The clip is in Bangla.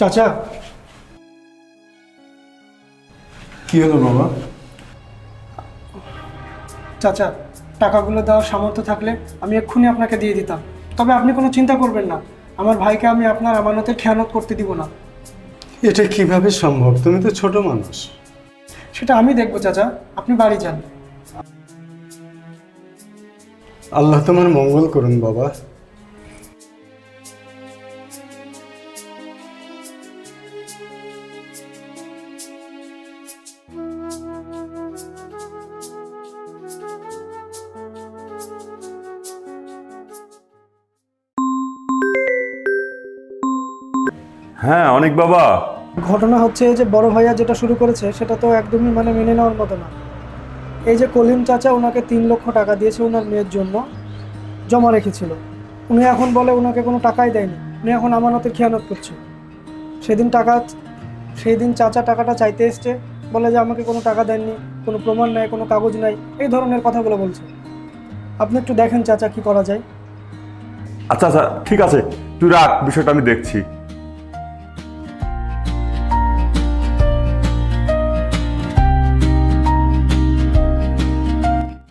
চাচা, কি হলো বাবা? চাচা, টাকাগুলো দেওয়ার সামর্থ্য থাকলে আমি এক্ষুনি আপনাকে দিয়ে দিতাম। তবে আপনি কোনো চিন্তা করবেন না, আমার ভাইকে আমি আপনার আমানতের খেয়ানত করতে দিব না। এটা কিভাবে সম্ভব? তুমি তো ছোট মানুষ। সেটা আমি দেখবো চাচা, আপনি বাড়ি যান। আল্লাহ তোমার মঙ্গল করুন বাবা। হ্যাঁ অনেক বাবা। ঘটনা হচ্ছে যে বড় ভাইয়া যেটা শুরু করেছে সেটা তো একদমই মেনে নেওয়ার মতো না। এই যে কলিম চাচা ওনাকে 3 লক্ষ টাকা দিয়েছে ওনার মেয়ের জন্য, জমা রেখেছিল। উনি এখন বলে ওনাকে কোনো টাকাই দেয়নি, উনি এখন আমানতের খেয়ানত করছে। সেই দিন চাচা টাকাটা চাইতে এসছে, বলে যে আমাকে কোনো টাকা দেননি, কোনো প্রমাণ নাই, কোনো কাগজ নাই, এই ধরনের কথাগুলো বলছে। আপনি একটু দেখেন চাচা কি করা যায়। আচ্ছা আচ্ছা ঠিক আছে, তুই রাখ, বিষয়টা আমি দেখছি।